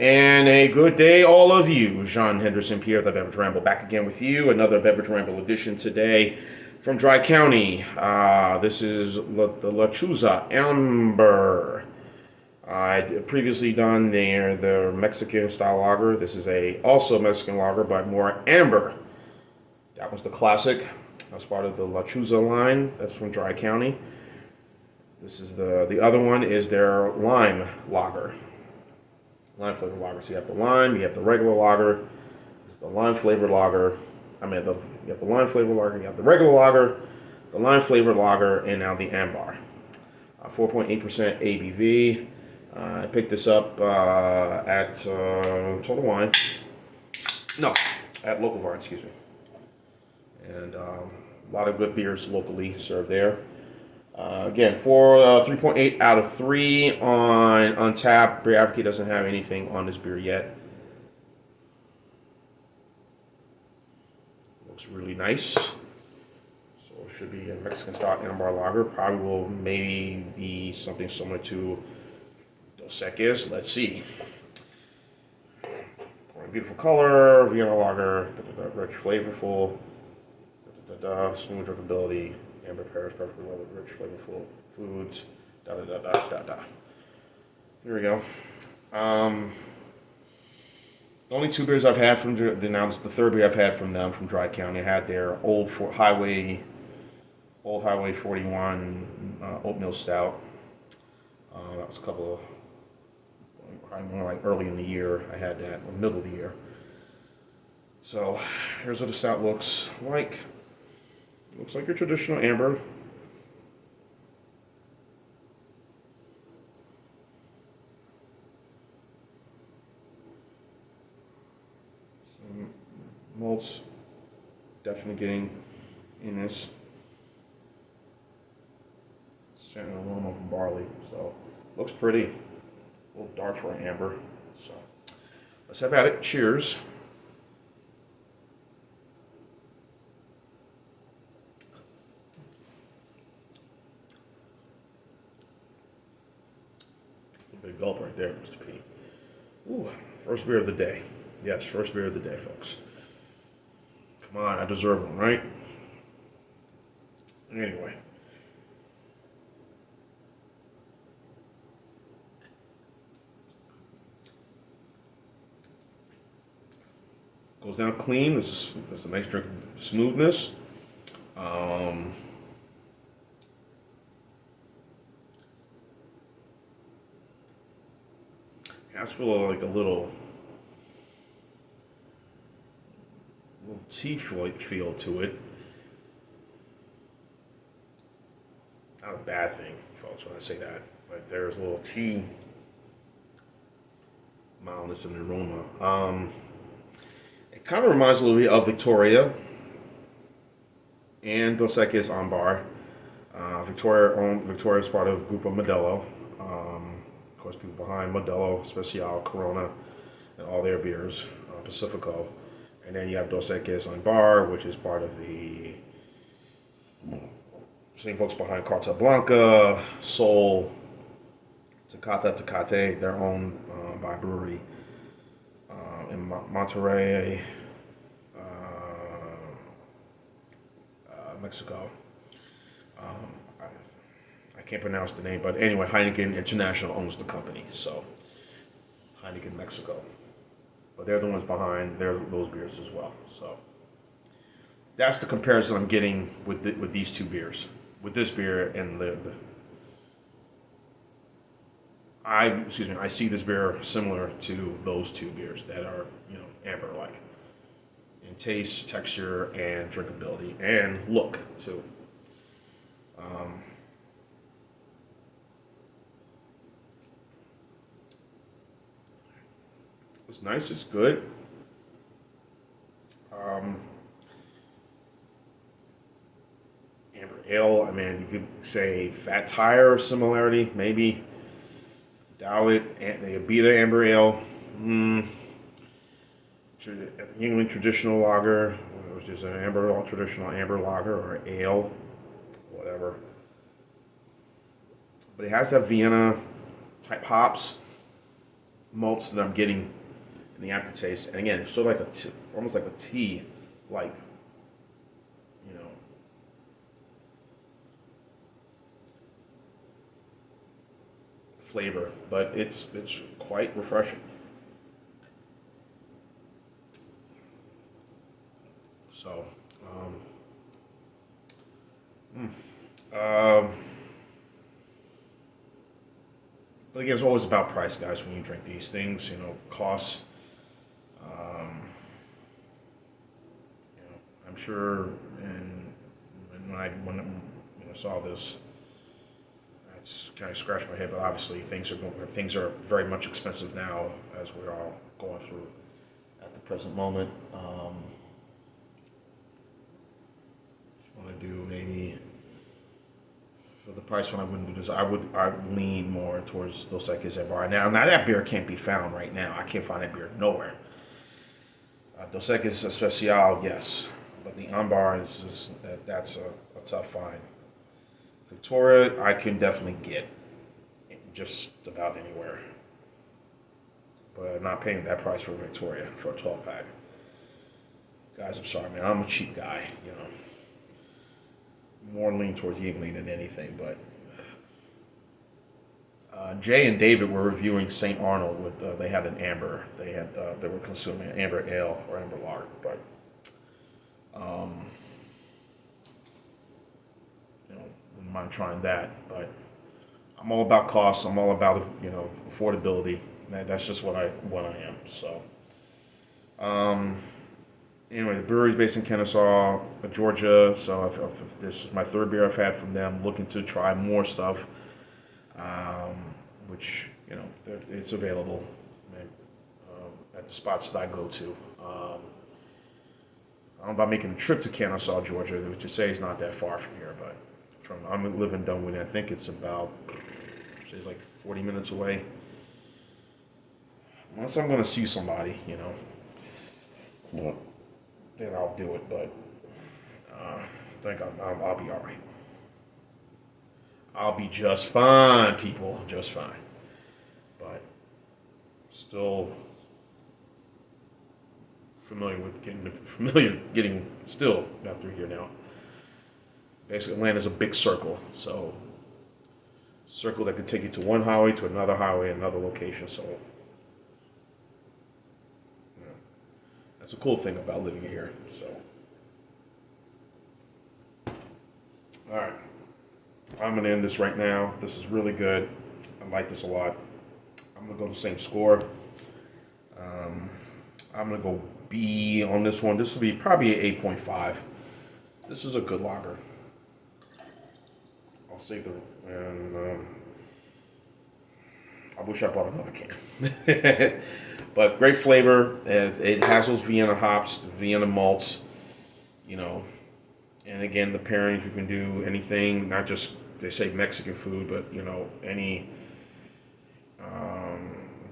And a good day, all of you. Jean Henderson Pierre, the Beverage Ramble, back again with you. Another Beverage Ramble edition today from Dry County. This is the Lechuza Amber. I'd previously done their Mexican-style lager. This is also Mexican lager, but more amber. That was the classic. That's part of the Lechuza line. That's from Dry County. This is the other one is their lime lager. Lime flavored lager. So you have the lime, you have the regular lager, the lime flavored lager. You have the lime flavored lager, you have the regular lager, the lime flavored lager, and now the amber. 4.8% ABV. I picked this up at Total Wine. No, at Local Bar, excuse me. And a lot of good beers locally served there. Again, 3.8 out of 3 on Untappd. Beer Advocate doesn't have anything on this beer yet. Looks really nice. So it should be a Mexican style amber lager. Probably will maybe be something similar to Dos Equis. Let's see. Beautiful color, Vienna Lager, rich, flavorful, smooth drinkability. Amber pairs perfectly well with rich, flavorful foods. Here we go. The only 2 beers I've had from now this is the 3rd beer I've had from them from Dry County. I had their Old Highway 41 oatmeal stout. That was a couple of probably more like early in the year. I had that, or middle of the year. So here's what the stout looks like. Looks like your traditional amber. Some malts definitely getting in this. Scent and aroma from barley. So looks pretty. A little dark for an amber. So let's have at it. Cheers. Big gulp right there, Mr. P. Ooh, first beer of the day. Yes, first beer of the day, folks. Come on, I deserve one, right? Anyway. Goes down clean. This is a nice drink smoothness. Has feel like a little tea feel to it. Not a bad thing, folks, when I say that. Like there's a little tea mildness in the aroma. It kind of reminds a little bit of Victoria and Dos Equis Amber. Victoria is part of Grupo Modelo. Of course, people behind Modelo, Especial, Corona, and all their beers, Pacifico. And then you have Dos Equis Amber, which is part of the same folks behind Carta Blanca, Sol, Tecate, their own by brewery in Monterrey, Mexico. I can't pronounce the name, but anyway, Heineken International owns the company, so Heineken Mexico. But they're the ones behind those beers as well. So that's the comparison I'm getting with these 2 beers, with this beer and I see this beer similar to those 2 beers that are amber-like in taste, texture, and drinkability, and look too. It's nice. It's good. Amber ale. I mean, you could say Fat Tire similarity, maybe. Doubt it. The Abita Amber Ale. England traditional lager, which is an all traditional amber lager or ale, whatever. But it has that Vienna type hops. malts that I'm getting in the aftertaste. And again, it's sort of like almost like a tea, like, you know, flavor, but it's quite refreshing. So, mm, um, but again, it's always about price, guys. When you drink these things, you know, costs. Um, you know, I'm sure, and when you know, saw this, I just kind of scratched my head. But obviously, things are very much expensive now, as we're all going through at the present moment. Just want to do maybe for the price when I wouldn't do this. I would lean more towards Dos Equis Amber. Now that beer can't be found right now. I can't find that beer nowhere. Dos Equis Especial, yes, but the Amber is just, that's a tough find. Victoria, I can definitely get just about anywhere, but I'm not paying that price for Victoria for a 12 pack. Guys, I'm sorry, man. I'm a cheap guy, you know. More lean towards Yingling than anything, but Jay and David were reviewing St. Arnold with they had an amber. They were consuming an amber ale or amber lager, but um, you know, wouldn't mind trying that. But I'm all about costs. I'm all about, you know, affordability. That's just what I am. So anyway, the brewery's based in Kennesaw, Georgia. So if this is my third beer I've had from them, looking to try more stuff. Which, you know, it's available at the spots that I go to. I don't know about making a trip to Kennesaw, Georgia, which to say is not that far from here, but I live in Dunwoody. I think it's about, say it's like 40 minutes away. Unless I'm going to see somebody, you know, well, then I'll do it. But I think I'll be all right. I'll be just fine, people, just fine. But still getting still after a year now. Basically, Atlanta's a big circle, so circle that could take you to one highway, to another highway, another location. So yeah, that's a cool thing about living here. So, all right. I'm going to end this right now. This is really good. I like this a lot. I'm going to go the same score. I'm going to go B on this one. This will be probably an 8.5. This is a good lager. I'll save and I wish I bought another can. But great flavor. It has those Vienna hops, Vienna malts, you know. And again, the pairings, you can do anything, not just, they say Mexican food, but, you know, any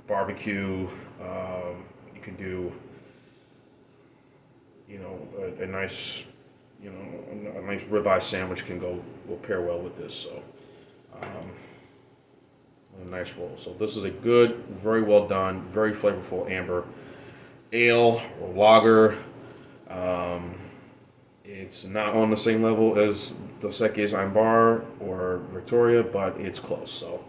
barbecue. You can do, you know, a nice, you know, a nice ribeye sandwich will pair well with this. So, a nice roll. So this is a good, very well done, very flavorful amber ale or lager. It's not on the same level as Dos Equis Amber or Victoria, but it's close. So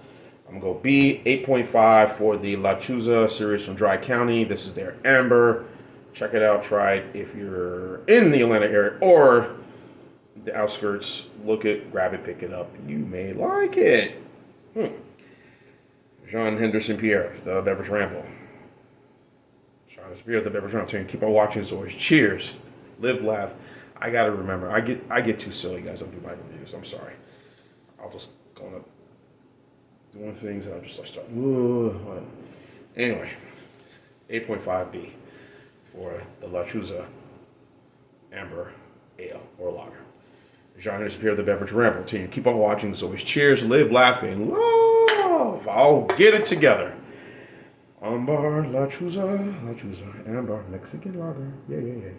I'm going to go B, 8.5 for the Lechuza series from Dry County. This is their amber. Check it out. Try it if you're in the Atlanta area or the outskirts. Look it, grab it, pick it up. You may like it. John Henderson Pierre, the Beverage Ramble. John Henderson Pierre, the Beverage Ramble. Keep on watching as always. Cheers. Live, laugh. I gotta remember. I get too silly, guys. I'll do my reviews. I'm sorry. I'll just go up doing things and I'll just like start. Anyway, 8.5B for the Lechuza Amber Ale or Lager. John Henderson Pierre, the Beverage Ramble. Keep on watching. As always, cheers, live, laughing, love. I'll get it together. Amber, Lechuza, Amber, Mexican Lager. Yeah.